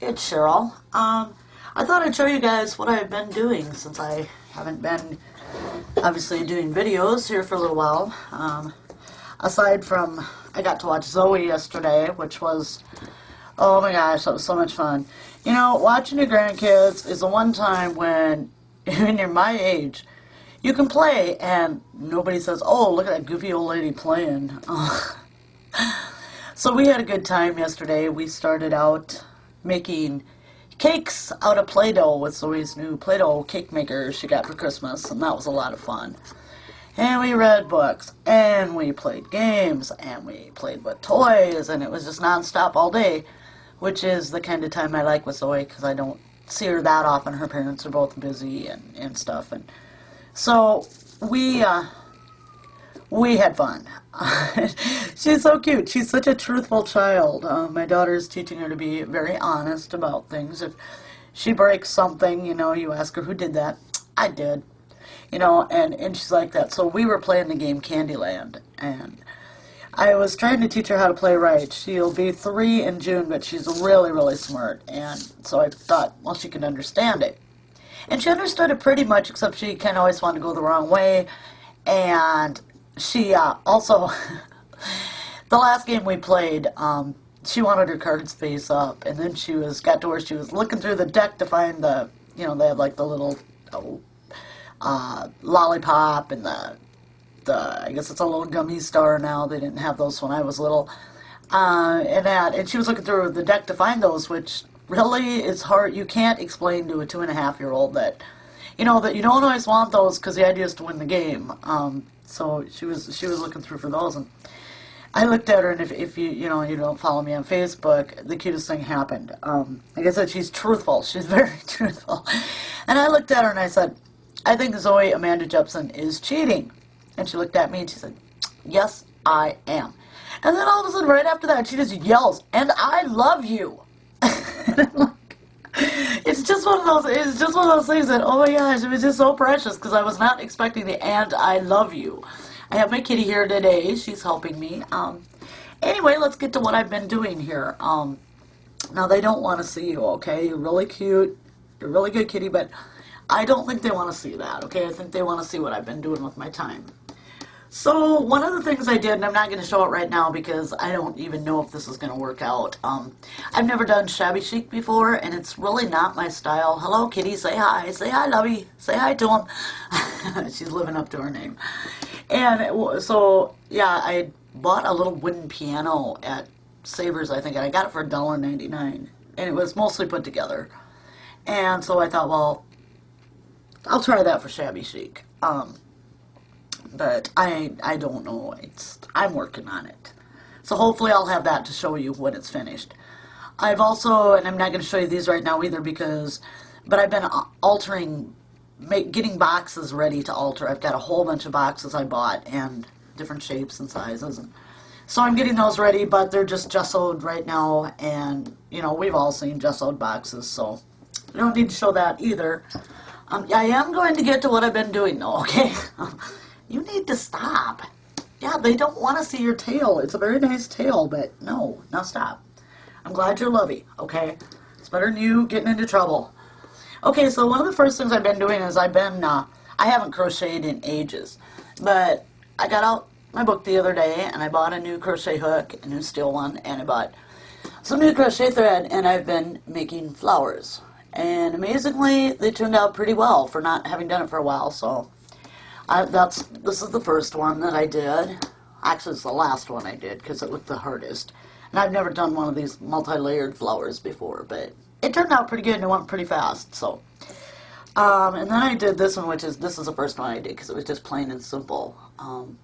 it's Cheryl. I thought I'd show you guys what I've been doing since I haven't been obviously doing videos here for a little while. Aside from, I got to watch Zoey yesterday, which was, oh my gosh, that was so much fun. You know, watching your grandkids is the one time when you're my age, you can play and nobody says, oh, look at that goofy old lady playing. So we had a good time yesterday. We started out making cakes out of Play-Doh with Zoey's new Play-Doh cake maker she got for Christmas, and that was a lot of fun. And we read books, and we played games, and we played with toys, and it was just non-stop all day, which is the kind of time I like with Zoey, because I don't see her that often. Her parents are both busy and stuff, and so we had fun. She's so cute. She's such a truthful child. My daughter's teaching her to be very honest about things. If she breaks something, you know, you ask her, who did that? I did. You know, and she's like that. So we were playing the game Candyland, and I was trying to teach her how to play right. She'll be 3 in June, but she's really, really smart. And so I thought, well, she can understand it. And she understood it pretty much, except she kind of always wanted to go the wrong way. And she also, the last game we played, she wanted her cards face up, and then she got to where she was looking through the deck to find the, you know, they have like the little lollipop and the I guess it's a little gummy star now. They didn't have those when I was little, and she was looking through the deck to find those, which really is hard. You can't explain to a 2.5-year-old that, you know, that you don't always want those because the idea is to win the game. So she was looking through for those, and I looked at her, and if you know, you don't follow me on Facebook, the cutest thing happened. Like I said, she's truthful. She's very truthful. And I looked at her and I said, I think Zoey Amanda Jepson is cheating. And she looked at me and she said, yes, I am. And then all of a sudden, right after that, she just yells, and I love you. And I'm like, it's just one of those things that, oh my gosh, it was just so precious, because I was not expecting the "and I love you." I have my kitty here today. She's helping me. Anyway, let's get to what I've been doing here. Now, they don't want to see you, okay? You're really cute. You're a really good kitty, but I don't think they want to see that, okay? I think they want to see what I've been doing with my time. So one of the things I did, and I'm not going to show it right now because I don't even know if this is going to work out. I've never done shabby chic before, and it's really not my style. Hello, kitty. Say hi. Say hi, Lovey. Say hi to him. She's living up to her name. And so, yeah, I bought a little wooden piano at Savers, I think, and I got it for $1.99. And it was mostly put together. And so I thought, well, I'll try that for shabby chic. But I don't know. I'm working on it. So hopefully I'll have that to show you when it's finished. I've also, and I'm not going to show you these right now either but I've been altering, getting boxes ready to alter. I've got a whole bunch of boxes I bought and different shapes and sizes. And so I'm getting those ready, but they're just gessoed right now. And, you know, we've all seen gessoed boxes, so I don't need to show that either. I am going to get to what I've been doing though, okay? You need to stop. Yeah, they don't want to see your tail. It's a very nice tail, but no, now stop. I'm glad you're Lovey, okay? It's better than you getting into trouble. Okay, so one of the first things I've been doing is I haven't crocheted in ages, but I got out my book the other day and I bought a new crochet hook, a new steel one, and I bought some new crochet thread, and I've been making flowers. And amazingly, they turned out pretty well for not having done it for a while, so this is the first one that I did. Actually, it's the last one I did because it looked the hardest. And I've never done one of these multi-layered flowers before, but it turned out pretty good and it went pretty fast. So, and then I did this one, this is the first one I did because it was just plain and simple. And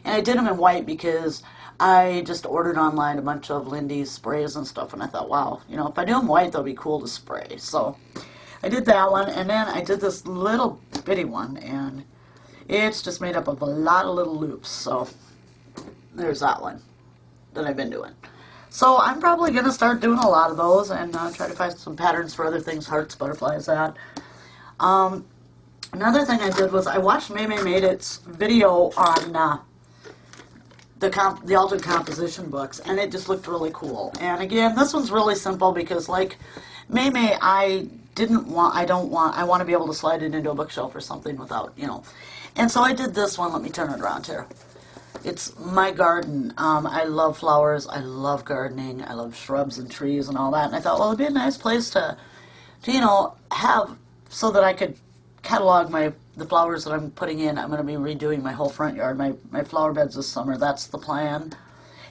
I did them in white because I just ordered online a bunch of Lindy's sprays and stuff, and I thought, wow, you know, if I do them white, they'll be cool to spray. So I did that one, and then I did this little bitty one, and it's just made up of a lot of little loops. So there's that one that I've been doing. So I'm probably going to start doing a lot of those and try to find some patterns for other things, hearts, butterflies, that. Another thing I did was I watched Maymay made its video on the altered composition books, and it just looked really cool. And again, this one's really simple because, like Maymay, I want to be able to slide it into a bookshelf or something without, you know. And so I did this one. Let me turn it around here. It's my garden. I love flowers. I love gardening. I love shrubs and trees and all that. And I thought, well, it'd be a nice place to you know, have so that I could catalog the flowers that I'm putting in. I'm going to be redoing my whole front yard, my flower beds this summer. That's the plan.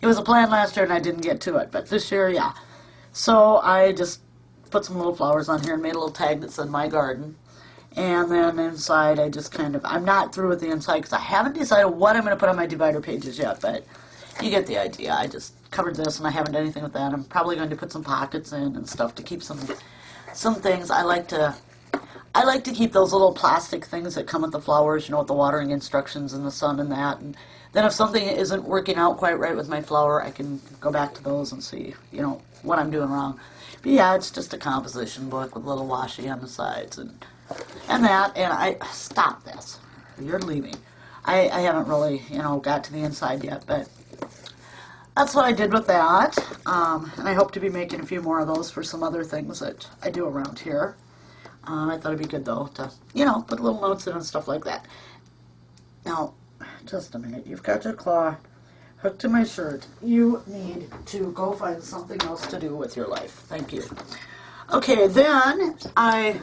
It was a plan last year and I didn't get to it, but this year, yeah. So I just put some little flowers on here and made a little tag that said my garden. And then inside I just kind of, I'm not through with the inside because I haven't decided what I'm going to put on my divider pages yet, but you get the idea. I just covered this and I haven't done anything with that. I'm probably going to put some pockets in and stuff to keep some things. I like to keep those little plastic things that come with the flowers, you know, with the watering instructions and the sun and that. And then if something isn't working out quite right with my flower, I can go back to those and see, you know, what I'm doing wrong. But yeah, it's just a composition book with a little washi on the sides and that. And I stop this. You're leaving. I haven't really, you know, got to the inside yet, but that's what I did with that. And I hope to be making a few more of those for some other things that I do around here. I thought it'd be good, though, to, you know, put little notes in and stuff like that. Now, just a minute. You've got your claw hooked to my shirt. You need to go find something else to do with your life. Thank you. Okay, then I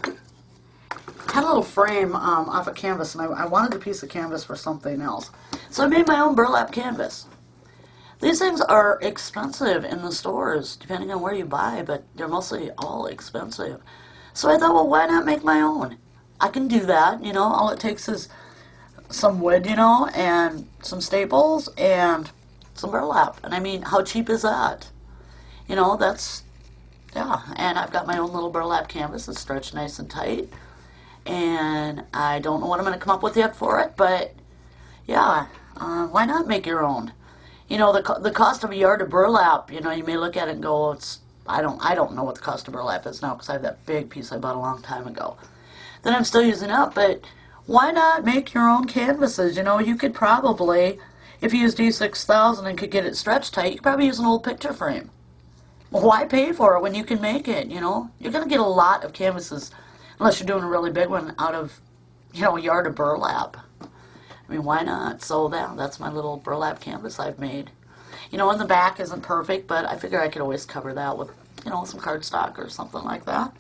had a little frame off a canvas, and I wanted a piece of canvas for something else. So I made my own burlap canvas. These things are expensive in the stores, depending on where you buy, but they're mostly all expensive. So I thought, well, why not make my own? I can do that, you know. All it takes is some wood, you know, and some staples and some burlap. And I mean, how cheap is that? You know, that's, yeah. And I've got my own little burlap canvas that's stretched nice and tight. And I don't know what I'm going to come up with yet for it, but yeah, why not make your own? You know, the cost of a yard of burlap, you know, you may look at it and go, I don't know what the cost of burlap is now because I have that big piece I bought a long time ago that I'm still using up, but why not make your own canvases? You know, you could probably, if you used D6000 and could get it stretched tight, you could probably use an old picture frame. Well, why pay for it when you can make it, you know? You're going to get a lot of canvases, unless you're doing a really big one, out of, you know, a yard of burlap. I mean, why not? So that's my little burlap canvas I've made. You know, and the back isn't perfect, but I figure I could always cover that with, you know, some cardstock or something like that.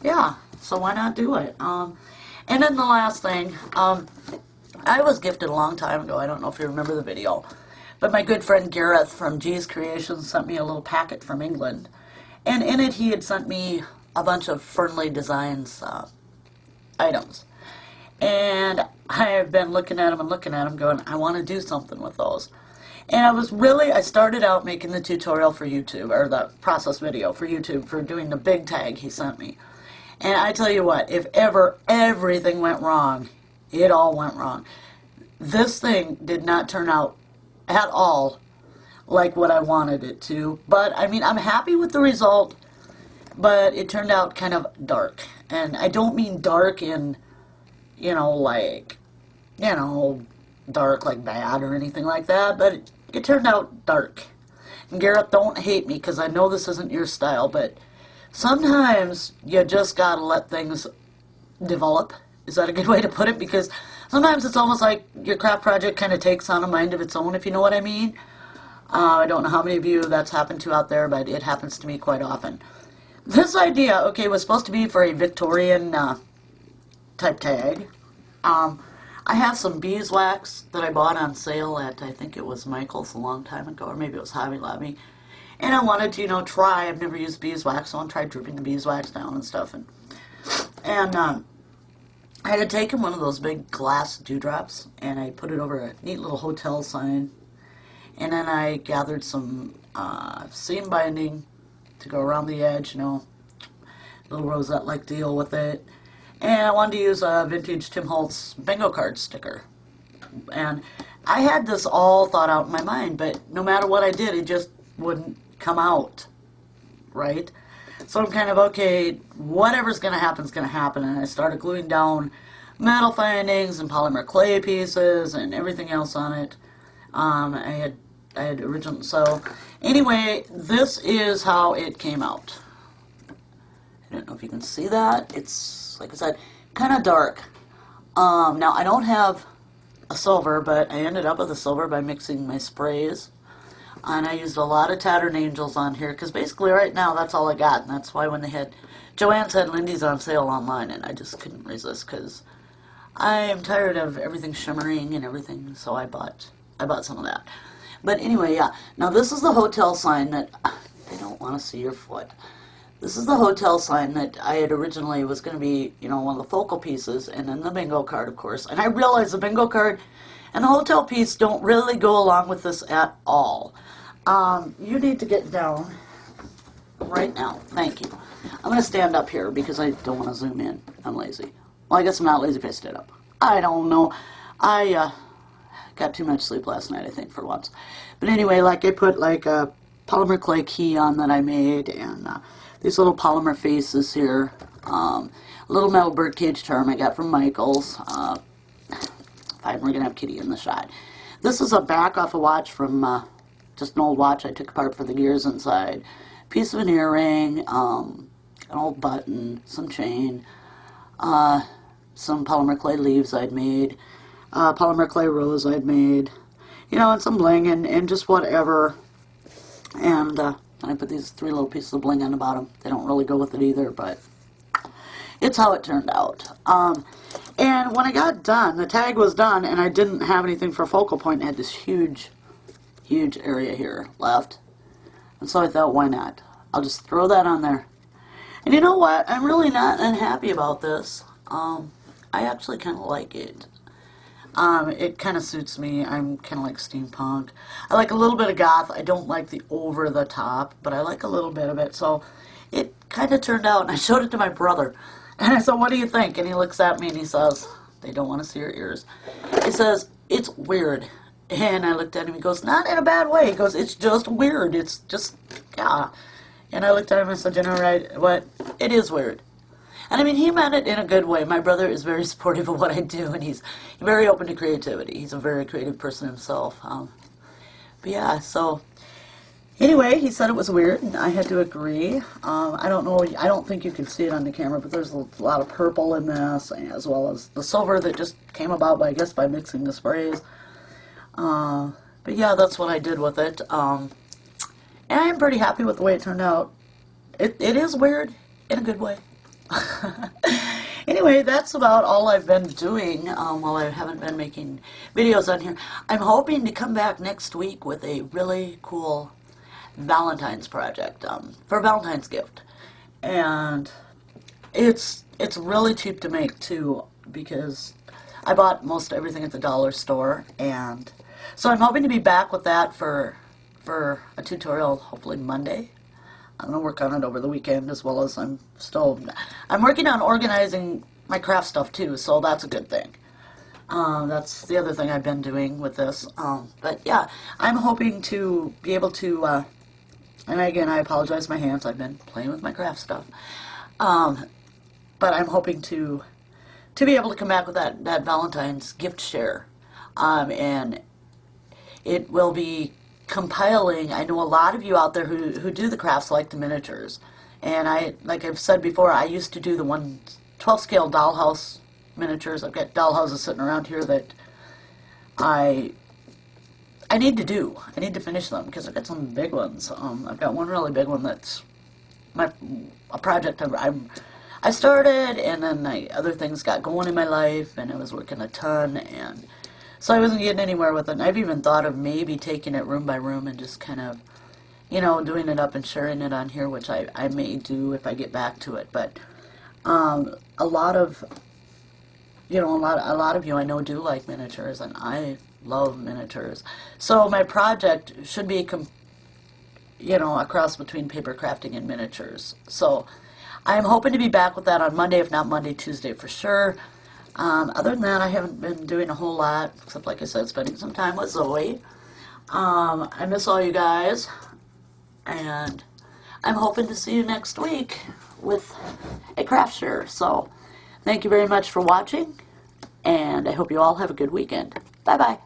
Yeah, so why not do it? And then the last thing, I was gifted a long time ago. I don't know if you remember the video, but my good friend Gareth from G's Creations sent me a little packet from England. And in it, he had sent me a bunch of Fernley Designs items. And I have been looking at them and looking at them going, I want to do something with those. And I started out making the tutorial for YouTube, or the process video for YouTube for doing the big tag he sent me. And I tell you what, if ever everything went wrong, it all went wrong. This thing did not turn out at all like what I wanted it to. But, I mean, I'm happy with the result, but it turned out kind of dark. And I don't mean dark in, you know, like, you know, dark like bad or anything like that, but it turned out dark. And Garrett, don't hate me because I know this isn't your style, but sometimes you just gotta let things develop. Is that a good way to put it? Because sometimes it's almost like your craft project kind of takes on a mind of its own, if you know what I mean. I don't know how many of you that's happened to out there, but it happens to me quite often. This idea, okay, was supposed to be for a Victorian type tag. I have some beeswax that I bought on sale at, I think it was Michael's a long time ago, or maybe it was Hobby Lobby. And I wanted to, you know, I've never used beeswax, so I tried dripping the beeswax down and stuff. And I had taken one of those big glass dewdrops, and I put it over a neat little hotel sign. And then I gathered some seam binding to go around the edge, you know, little rosette-like deal with it. And I wanted to use a vintage Tim Holtz bingo card sticker. And I had this all thought out in my mind, but no matter what I did, it just wouldn't come out, right? So I'm kind of, okay, whatever's going to happen is going to happen. And I started gluing down metal findings and polymer clay pieces and everything else on it. I had original, so anyway, this is how it came out. I don't know if you can see that. It's, like I said, kind of dark. Now, I don't have a silver, but I ended up with a silver by mixing my sprays. And I used a lot of Tattered Angels on here, because basically right now that's all I got. And that's why when they had, Joann's had Lindy's on sale online, and I just couldn't resist, because I am tired of everything shimmering and everything, so I bought some of that. But anyway, yeah. Now this is the hotel sign that, they don't want to see your foot. This is the hotel sign that I had originally was going to be, you know, one of the focal pieces, and then the bingo card, of course. And I realized the bingo card and the hotel piece don't really go along with this at all. You need to get down right now. Thank you. I'm going to stand up here because I don't want to zoom in. I'm lazy. Well, I guess I'm not lazy if I stood up. I don't know. I got too much sleep last night, I think, for once. But anyway, like I put like a polymer clay key on that I made, and these little polymer faces here. A little metal birdcage charm I got from Michael's. Fine, we're going to have Kitty in the shot. This is a back off a watch from just an old watch I took apart for the gears inside. Piece of an earring, an old button, some chain, some polymer clay leaves I'd made, polymer clay rose I'd made, you know, and some bling and just whatever. And I put these 3 little pieces of bling on the bottom. They don't really go with it either, but it's how it turned out. And when I got done, the tag was done, and I didn't have anything for a focal point. I had this huge area here left. And so I thought, why not? I'll just throw that on there. And you know what? I'm really not unhappy about this. I actually kind of like it. It kind of suits me. I'm kind of like steampunk. I like a little bit of goth. I don't like the over the top, but I like a little bit of it. So it kind of turned out, and I showed it to my brother. And I said, what do you think? And he looks at me and he says, they don't want to see your ears. He says, it's weird. And I looked at him, he goes, not in a bad way. He goes, it's just weird. It's just, yeah. And I looked at him and said, you know, right, what? It is weird. And I mean, he meant it in a good way. My brother is very supportive of what I do, and he's very open to creativity. He's a very creative person himself. But yeah, so anyway, he said it was weird, and I had to agree. I don't know, I don't think you can see it on the camera, but there's a lot of purple in this, as well as the silver that just came about, I guess, by mixing the sprays. But yeah, that's what I did with it. And I'm pretty happy with the way it turned out. It is weird in a good way. Anyway, that's about all I've been doing while I haven't been making videos on here. I'm hoping to come back next week with a really cool Valentine's project for a Valentine's gift. And it's really cheap to make too, because I bought most everything at the dollar store, and so I'm hoping to be back with that for a tutorial hopefully Monday. I'm going to work on it over the weekend, as well as I'm working on organizing my craft stuff too, so that's a good thing. That's the other thing I've been doing with this. But yeah, I'm hoping to be able to, and again, I apologize my hands, I've been playing with my craft stuff. But I'm hoping to be able to come back with that Valentine's gift share. And it will be compiling. I know a lot of you out there who do the crafts like the miniatures, and like I've said before, I used to do the 12 scale dollhouse miniatures. I've got dollhouses sitting around here that I need to do. I need to finish them because I've got some big ones. I've got one really big one that's a project I started, and then other things got going in my life, and I was working a ton, and so I wasn't getting anywhere with it. And I've even thought of maybe taking it room by room and just kind of, you know, doing it up and sharing it on here, which I may do if I get back to it. But a lot of you I know do like miniatures, and I love miniatures. So my project should be a cross between paper crafting and miniatures. So I'm hoping to be back with that on Monday, if not Monday, Tuesday for sure. Other than that, I haven't been doing a whole lot, except, like I said, spending some time with Zoey. I miss all you guys, and I'm hoping to see you next week with a craft share. So thank you very much for watching, and I hope you all have a good weekend. Bye-bye.